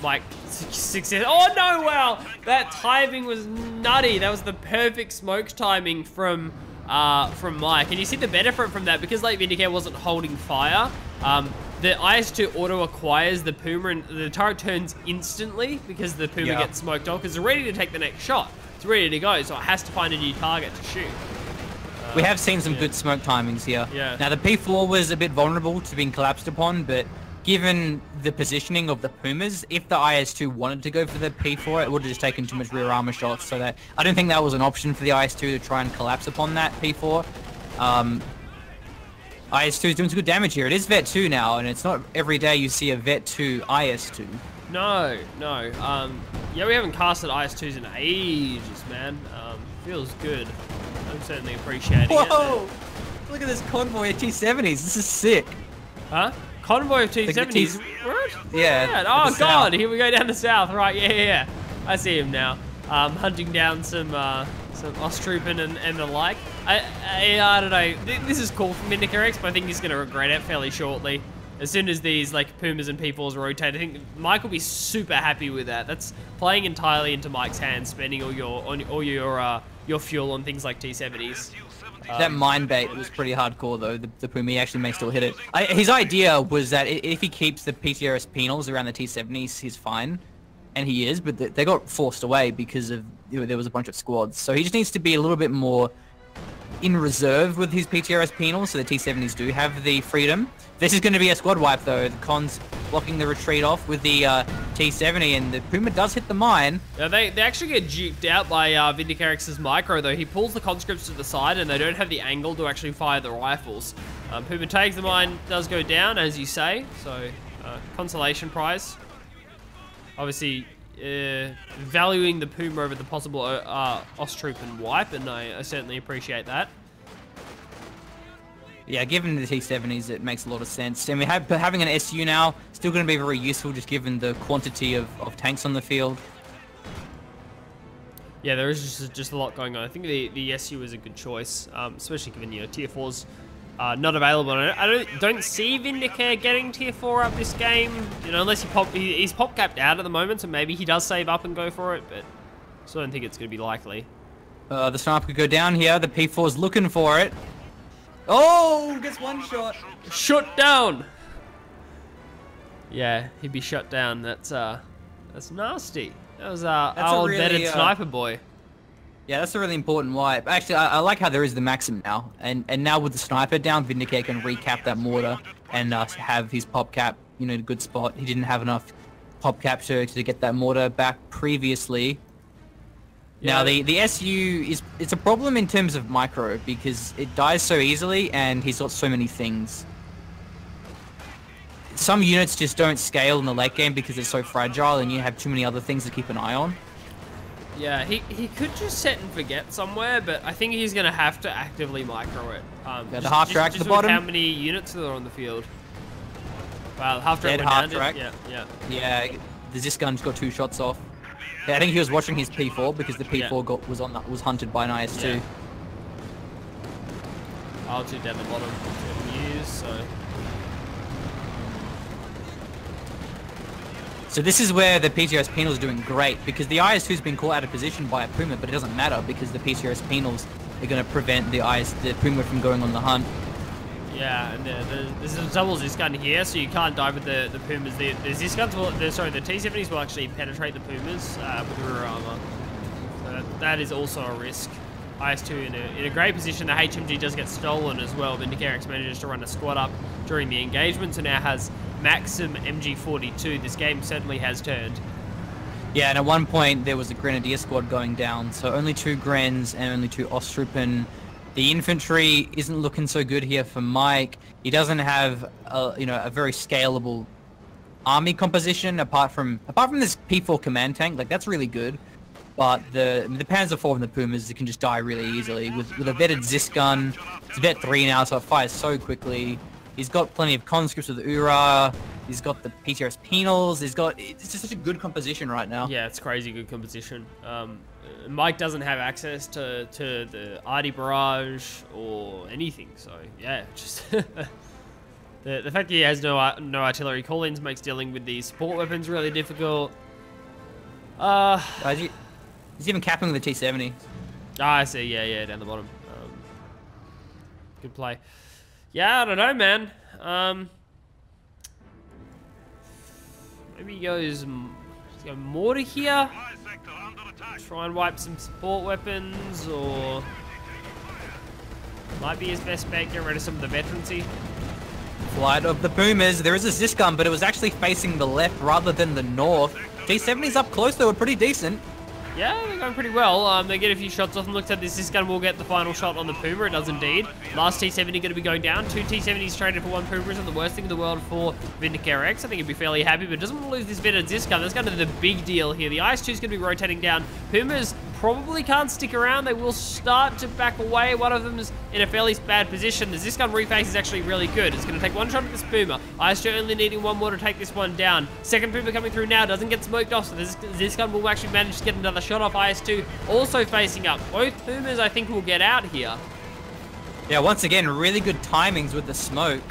Mike success. Oh no! Wow, that timing was nutty. That was the perfect smoke timing from Mike. And you see the benefit from that because like Vindicare wasn't holding fire. The IS-2 auto acquires the Puma, and the turret turns instantly because the Puma gets smoked off because it's ready to take the next shot. It's ready to go, so it has to find a new target to shoot. We have seen some good smoke timings here. Yeah. Now the P4 was a bit vulnerable to being collapsed upon, but given the positioning of the Pumas, if the IS-2 wanted to go for the P4, it would have just taken too much rear armor shots, so that I don't think that was an option for the IS-2 to try and collapse upon that P4. IS-2 is doing some good damage here. It is Vet 2 now, and it's not every day you see a Vet 2 IS-2. No. Yeah, we haven't casted IS-2s in ages, man. Feels good. I'm certainly appreciating it. Whoa! Look at this convoy of T-70s. This is sick. Huh? Convoy of T-70s? What? Yeah. Oh, God. Here we go down the south. Right, yeah. I see him now. Hunting down some Osttroopen and the like. I don't know. This is cool from VindicareX, but I think he's going to regret it fairly shortly. As soon as these like Pumas and P4s rotate, I think Mike will be super happy with that. That's playing entirely into Mike's hands, spending all your fuel on things like T-70s. That mine bait was pretty hardcore though. The Puma actually may still hit it. His idea was that if he keeps the PTRS penals around the T-70s, he's fine. And he is, but they got forced away because of there was a bunch of squads. So he just needs to be a little bit more in reserve with his PTRS penals, so the T-70s do have the freedom. This is going to be a squad wipe though. The Con's blocking the retreat off with the T-70, and the Puma does hit the mine. Yeah, they actually get juked out by VindicareX's micro though. He pulls the conscripts to the side, and they don't have the angle to actually fire the rifles. Puma takes the mine, does go down as you say, so consolation prize. Obviously, valuing the Puma over the possible Osttroopen wipe, and I certainly appreciate that. Yeah, given the T-70s, it makes a lot of sense. And having an SU now, still going to be very useful, just given the quantity of tanks on the field. Yeah, there is just a lot going on. I think the SU is a good choice, especially given Tier 4's not available. I don't see Vindicare getting Tier 4 up this game, unless he's pop capped out at the moment, so maybe he does save up and go for it, but I still don't think it's going to be likely. The sniper could go down here. The P4's looking for it. Oh, gets one shot. Shut down. Yeah, he'd be shut down. That's nasty. That was our old vetted sniper boy. Yeah, that's a really important wipe. Actually, I like how there is the Maxim now. And now with the sniper down, Vindicare can recap that mortar and have his pop cap, in a good spot. He didn't have enough pop cap to get that mortar back previously. Yeah. Now, the SU it's a problem in terms of micro because it dies so easily and he's got so many things. some units just don't scale in the late game because they're so fragile and you have too many other things to keep an eye on. Yeah, he could just set and forget somewhere, but I think he's going to have to actively micro it. Yeah, the half track at the bottom. How many units are on the field? Wow, the half track Dead went half down. track. Yeah. Yeah, the Ziskun's got 2 shots off. Yeah, I think he was watching his P4 because the P4 was hunted by an IS-2. Yeah. R2 down the bottom. So this is where the PTRS penals are doing great because the IS-2's been caught out of position by a Puma, but it doesn't matter because the PTRS penals are going to prevent the Puma from going on the hunt. Yeah, and there's a double Zisgun here, so you can't dive with the Pumas. The Zisguns will, the T-70s will actually penetrate the Pumas with rear armor. So that is also a risk. IS-2 in a great position. The HMG does get stolen as well. VindicareX manages to run a squad up during the engagement, so now has Maxim MG42. This game certainly has turned. Yeah, and at one point there was a Grenadier squad going down, so only 2 Grens and only 2 Ostruppen. The infantry isn't looking so good here for Mike. He doesn't have a very scalable army composition apart from this P4 command tank. Like, that's really good. But the Panzer IV and the Pumas, it can just die really easily. With a vetted Zisgun, it's vet 3 now, so it fires so quickly. He's got plenty of conscripts with the URA. He's got the PTRS penals. It's just such a good composition right now. Yeah, it's crazy good composition. Mike doesn't have access to the Arty barrage or anything, so yeah, just the fact that he has no artillery call-ins makes dealing with these support weapons really difficult. He's even capping with the T-70. I see. Yeah, down the bottom. Good play. Yeah, I don't know, man. Maybe he goes mortar here. Try and wipe some support weapons, or might be his best bet. Get rid of some of the veterancy. Flight of the Pumas. There is a Zisgun, but it was actually facing the left rather than the north. T-70s up close, they were pretty decent. Yeah, they're going pretty well. They get a few shots off them. Looks like this gun will get the final shot on the Puma. It does indeed. Last T-70 going to be going down. 2 T-70s traded for 1 Puma isn't the worst thing in the world for VindicareX. I think he'd be fairly happy, but doesn't want to lose this vetted Zisgun. That's kind of the big deal here. The IS-2 is going to be rotating down. Pumas probably can't stick around. They will start to back away. One of them is in a fairly bad position. The Zisgun reface is actually really good. It's going to take 1 shot at this Puma. IS-2 only needing 1 more to take this one down. Second Puma coming through now. Doesn't get smoked off, so the Zisgun will actually manage to get another shot off. IS-2 also facing up. Both Pumas, I think, will get out here. Yeah, once again, really good timings with the smoke.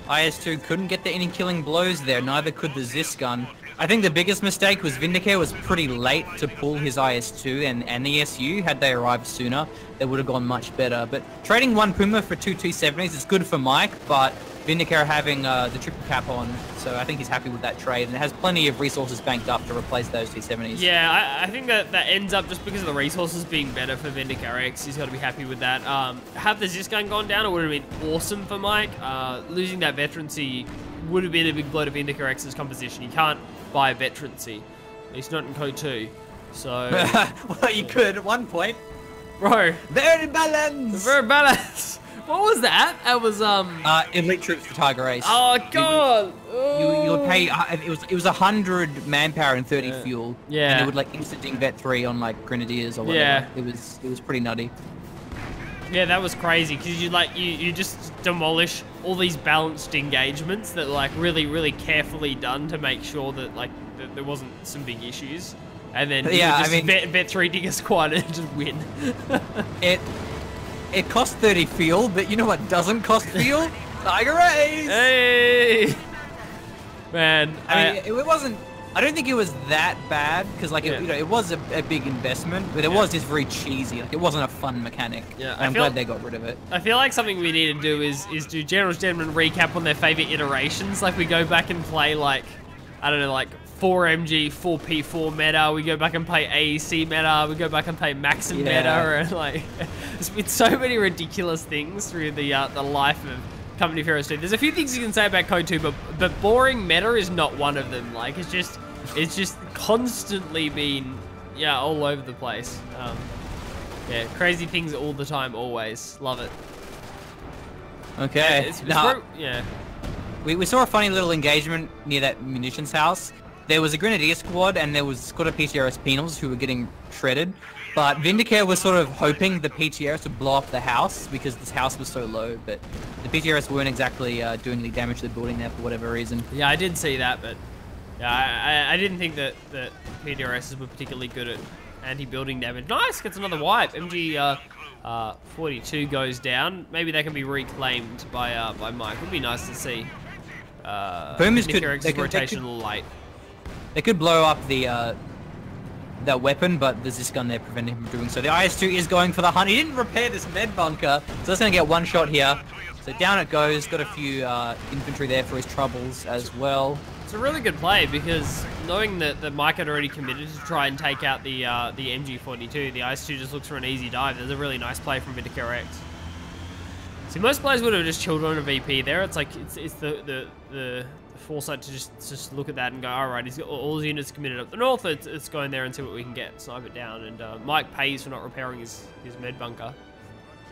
IS-2 couldn't get any killing blows there. Neither could the Zisgun. I think the biggest mistake was Vindicare was pretty late to pull his IS-2 and the SU. Had they arrived sooner, they would have gone much better. But trading 1 Puma for 2 T-70s is good for Mike, but Vindicare having the triple cap on, so I think he's happy with that trade, and it has plenty of resources banked up to replace those T-70s. Yeah, I think that ends up just because of the resources being better for VindicareX. He's got to be happy with that. Have the Zisgun gone down, it would have been awesome for Mike. Losing that veterancy would have been a big blow to VindicareX's composition. You can't buy a veterancy, at least not in Code 2. So, well, you could at one point. Bro, very balanced. Very balanced. What was that? That was elite troops for Tiger Ace. Oh god! You would pay. It was 100 manpower and 30 fuel. Yeah. And it would like instant ding vet 3 on like grenadiers or whatever. Yeah. It was pretty nutty. Yeah, that was crazy because you just demolish all these balanced engagements that like really carefully done to make sure that like that there wasn't some big issues, and then yeah, just vet 3 digger squad and just win. It cost 30 fuel, but you know what doesn't cost fuel? Tiger Ace! Hey! Man, I mean, it wasn't... I don't think it was that bad, because like, it was a big investment, but it was just very cheesy. Like, it wasn't a fun mechanic. Yeah, I'm glad they got rid of it. I feel like something we need to do is do General's Gentlemen recap on their favorite iterations. Like, we go back and play, like, I don't know, like, 4MG, 4P4 meta, we go back and play AEC meta, we go back and play Maxim meta, and like, there's been so many ridiculous things through the life of Company of Heroes 2. There's a few things you can say about Code 2, but boring meta is not one of them. Like, it's just constantly been, all over the place. Yeah, crazy things all the time, always. Love it. Okay. Yeah. We saw a funny little engagement near that munitions house. There was a Grenadier squad and there was a squad of PTRS penals who were getting shredded. But Vindicare was sort of hoping the PTRS would blow up the house because this house was so low. But the PTRS weren't exactly doing any damage to the building there for whatever reason. Yeah, I did see that, but yeah, I didn't think that PTRSs were particularly good at anti-building damage. Nice, gets another wipe. MG 42 goes down. Maybe they can be reclaimed by Mike. Would be nice to see. Boomers VindicareX's rotation a little late. They could blow up the that weapon, but there's this gun there preventing him from doing so. The IS-2 is going for the hunt. He didn't repair this med bunker, so that's going to get one shot here. So down it goes. Got a few infantry there for his troubles as well. It's a really good play because knowing that Mike had already committed to try and take out the MG42, the IS-2 just looks for an easy dive. There's a really nice play from VindicareX. See, most players would have just chilled on a VP there. It's like it's the foresight to just look at that and go, all right, he's got all his units committed up the north. It's going there and see what we can get, snipe it down. And Mike pays for not repairing his med bunker.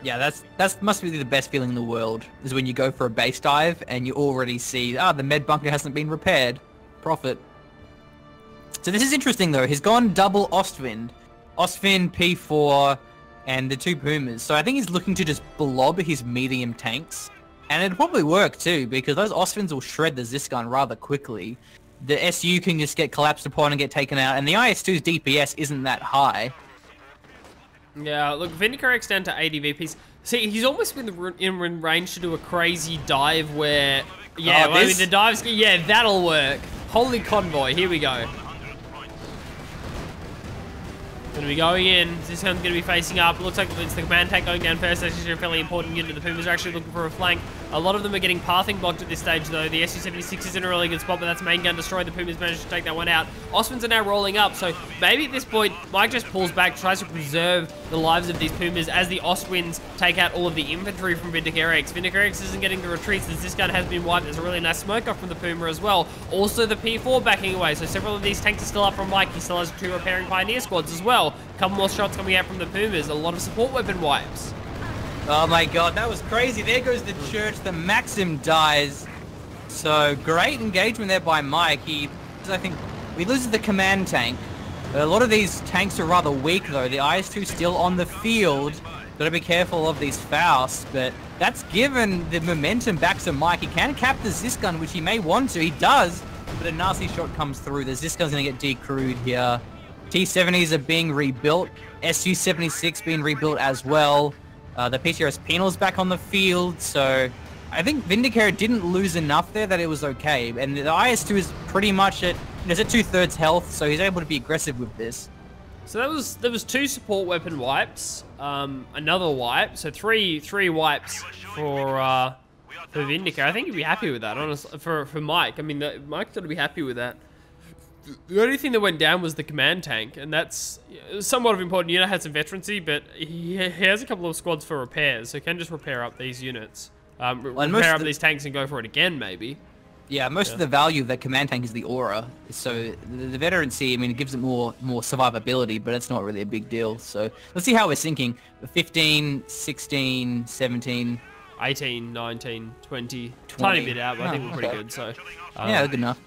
Yeah, that's must be the best feeling in the world, is when you go for a base dive and you already see, the med bunker hasn't been repaired. Profit. So this is interesting though. He's gone double Ostwind, P4, and the 2 Pumas. So I think he's looking to just blob his medium tanks. And it'll probably work too, because those Ostwinds will shred the Ziskan rather quickly. The SU can just get collapsed upon and get taken out, and the IS-2's DPS isn't that high. Yeah, look, VindicareX down to 80 VPs. See, he's almost in range to do a crazy dive where... Yeah, I mean, the dives... Yeah, that'll work. Holy convoy, here we go. Gonna be going in. This one's gonna be facing up. Looks like it's the command tank going down first. That's actually a fairly important unit. The Pumas are actually looking for a flank. A lot of them are getting pathing blocked at this stage, though. The Su-76 is in a really good spot, but that's main gun destroyed. The Pumas managed to take that one out. Ostwinds are now rolling up, so maybe at this point, Mike just pulls back, tries to preserve the lives of these Pumas as the Ostwinds take out all of the infantry from VindicareX. VindicareX isn't getting the retreats as this gun has been wiped. There's a really nice smoke off from the Puma as well. Also, the P4 backing away, so several of these tanks are still up from Mike. He still has 2 repairing Pioneer squads as well. A couple more shots coming out from the Pumas. A lot of support weapon wipes. Oh my god, that was crazy. There goes the church. The Maxim dies. So, great engagement there by Mike. I think, he loses the command tank. But a lot of these tanks are rather weak though. The IS-2 still on the field. Gotta be careful of these Fausts. But that's given the momentum back to Mike. He can cap the Ziskan, which he may want to. He does. But a nasty shot comes through. The Ziskan's gonna get decrewed here. T-70s are being rebuilt. Su-76 being rebuilt as well. The PTRS penal's back on the field, so I think Vindicare didn't lose enough there that it was okay. And the IS-2 is pretty much at, he's at 2/3 health, so he's able to be aggressive with this. So there was 2 support weapon wipes, another wipe, so three wipes for Vindicare. I think he'd be happy with that, honestly, for Mike. I mean, Mike's got to be happy with that. The only thing that went down was the command tank, and that's somewhat of important unit. Had some veterancy, but he has a couple of squads for repairs, so he can just repair up these units. Repair up these tanks and go for it again, maybe. Yeah, most of the value of that command tank is the aura. So the veterancy, I mean, it gives it more survivability, but it's not really a big deal. So let's see how we're sinking. 15, 16, 17... 18, 19, 20. Tiny bit out, but I think we're pretty good, so... yeah, good enough.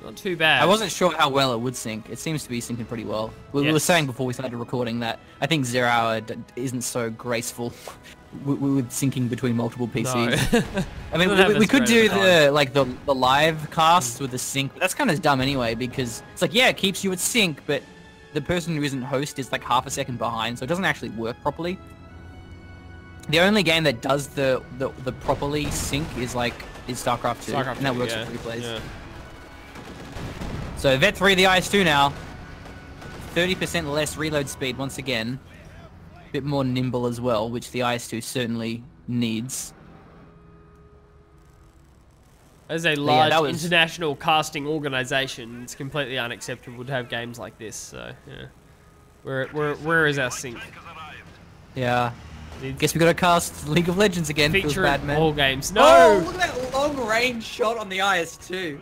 Not too bad. I wasn't sure how well it would sync. It seems to be syncing pretty well. We were saying before we started recording that I think 0 Hour isn't so graceful with syncing between multiple PCs. No. I mean, we could do the live cast with the sync, but that's kind of dumb anyway, because it's like, yeah, it keeps you at sync, but the person who isn't host is like half a second behind, so it doesn't actually work properly. The only game that does the properly sync is StarCraft 2, and that works with replays. Yeah. So Vet 3, the IS-2 now, 30% less reload speed once again, a bit more nimble as well, which the IS-2 certainly needs. As a large international casting organisation, it's completely unacceptable to have games like this. So yeah, where is our sync? Yeah. Guess we got to cast League of Legends again. Featuring all games. No! Oh, look at that long-range shot on the IS-2.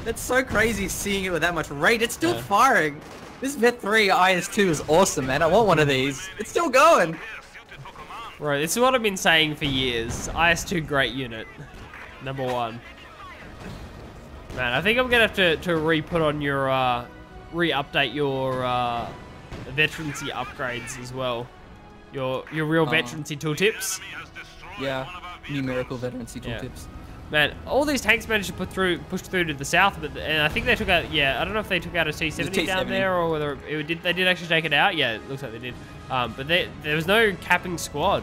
That's so crazy seeing it with that much rate. It's still firing. This Vet 3 IS-2 is awesome, man. I want one of these. It's still going. Right, this is what I've been saying for years. IS-2, great unit. Number 1. Man, I think I'm gonna have to re-put on your re-update your veterancy upgrades as well. Your real veterancy tooltips. Yeah, numerical veterancy Yeah. tooltips. Man, all these tanks managed to push through to the south, and I think they took out. Yeah, I don't know if they took out a T-70 down there or whether they did actually take it out. Yeah, it looks like they did. But there was no capping squad.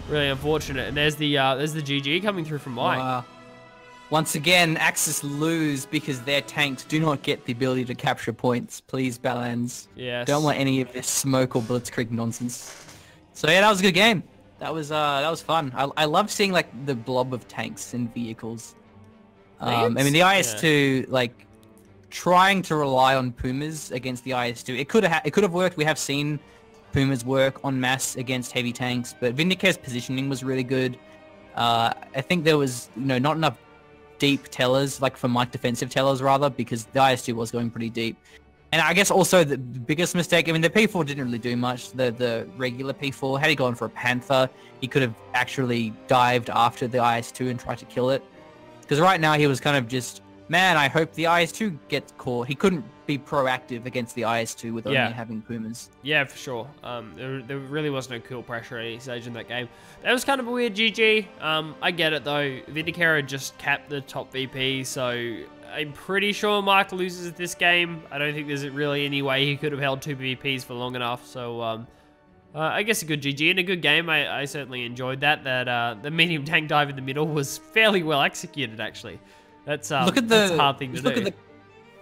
Really unfortunate. And there's the GG coming through from Mike. Wow. Once again, Axis lose because their tanks do not get the ability to capture points. Please, Balans. Yes. Don't want any of this smoke or blitzkrieg nonsense. So yeah, that was a good game. That was fun. I love seeing like the blob of tanks and vehicles. I mean the IS-2 like trying to rely on Pumas against the IS-2. It could have worked. We have seen Pumas work en masse against heavy tanks, but Vindicare's positioning was really good. I think there was not enough deep tellers, like for Mike defensive tellers rather, because the IS-2 was going pretty deep. And I guess also the biggest mistake, I mean, the P4 didn't really do much. The regular P4, had he gone for a Panther, he could have actually dived after the IS-2 and tried to kill it. Because right now he was kind of just, man, I hope the IS-2 gets caught. He couldn't be proactive against the IS-2 with only having Pumas. Yeah, for sure. There really was no cool pressure at any stage in that game. That was kind of a weird GG. I get it though. Vindicare had just capped the top VP, so I'm pretty sure Mike loses this game. I don't think there's really any way he could have held 2 VPs for long enough. So I guess a good GG and a good game. I certainly enjoyed that. The medium tank dive in the middle was fairly well executed actually. That's that's a hard thing to do. Look at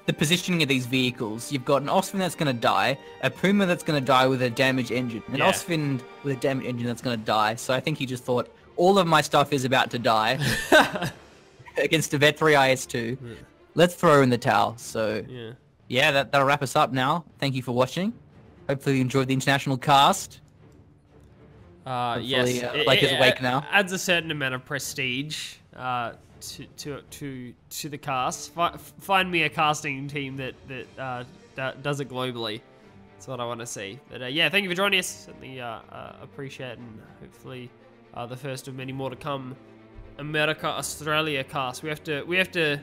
the positioning of these vehicles. You've got an Osfin that's going to die, a Puma that's going to die with a damaged engine, an Osfin with a damaged engine that's going to die. So I think he just thought, all of my stuff is about to die against a Vet 3 IS-2. Yeah. Let's throw in the towel. So yeah, that'll wrap us up now. Thank you for watching. Hopefully you enjoyed the international cast. Yes, it's awake now. Adds a certain amount of prestige to the cast. Find me a casting team that does it globally. That's what I want to see. But yeah, thank you for joining us. Certainly appreciate it, and hopefully the first of many more to come. America Australia cast. We have to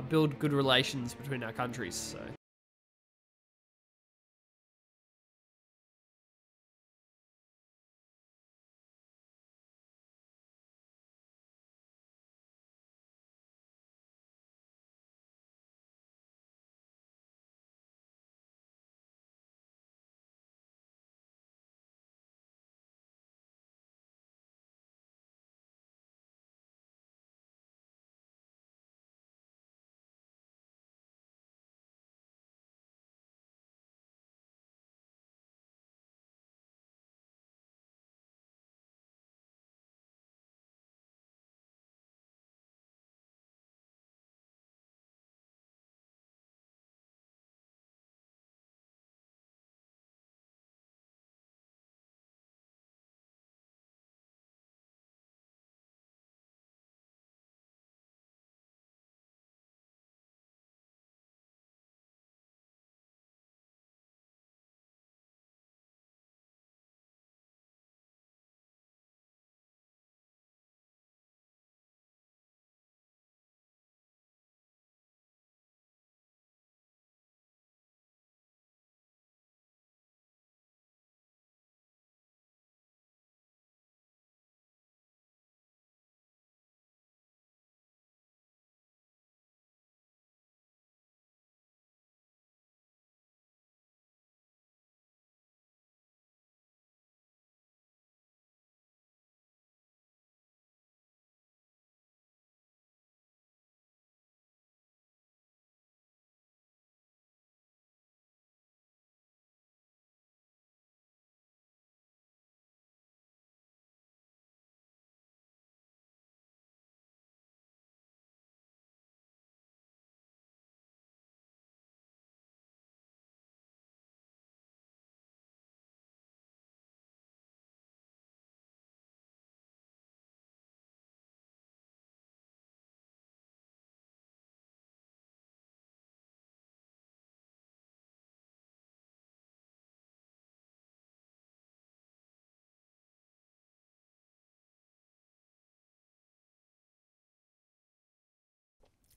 build good relations between our countries. So.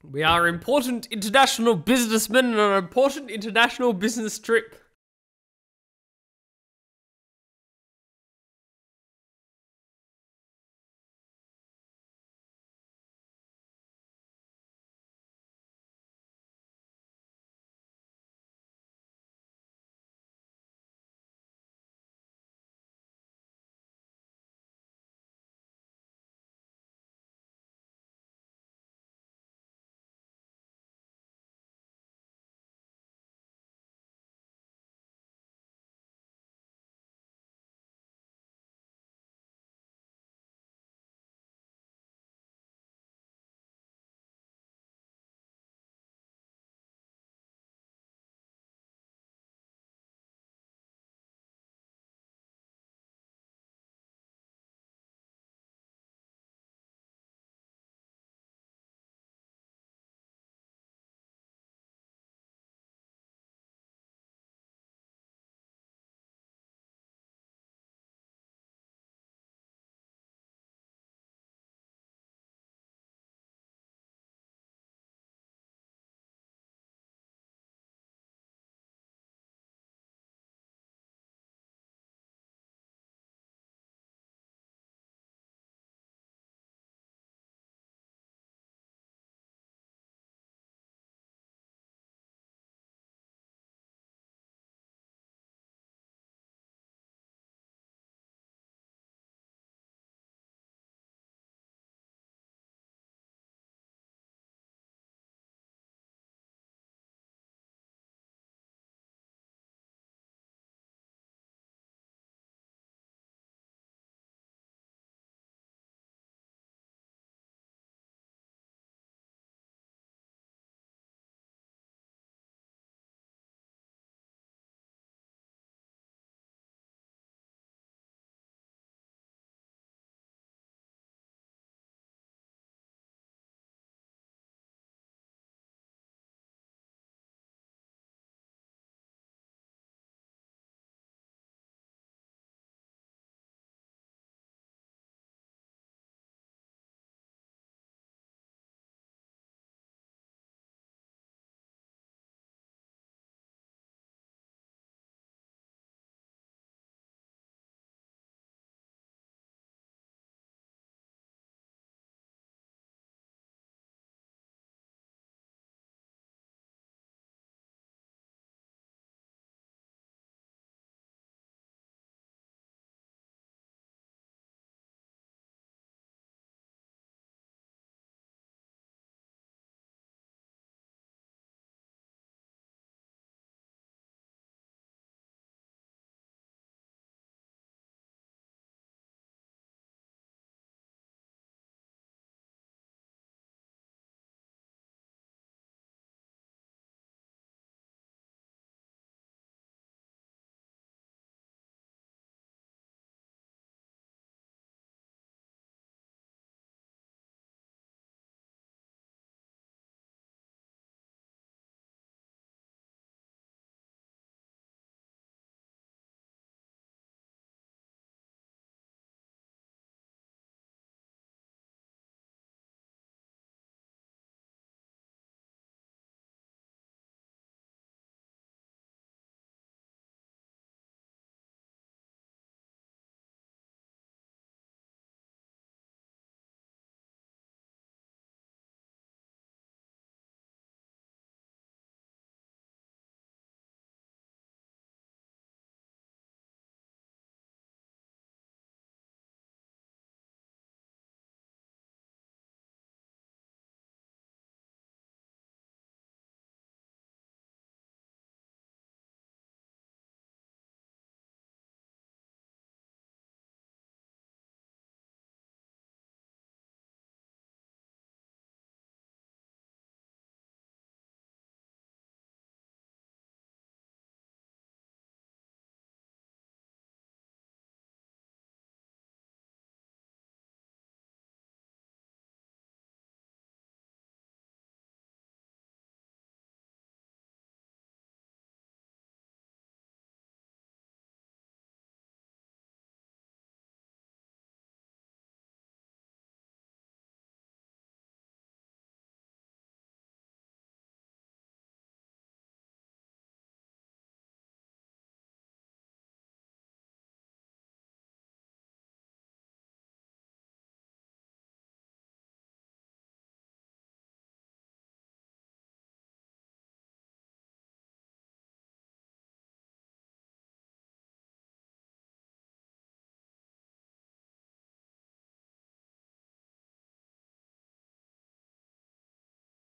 We are important international businessmen on an important international business trip.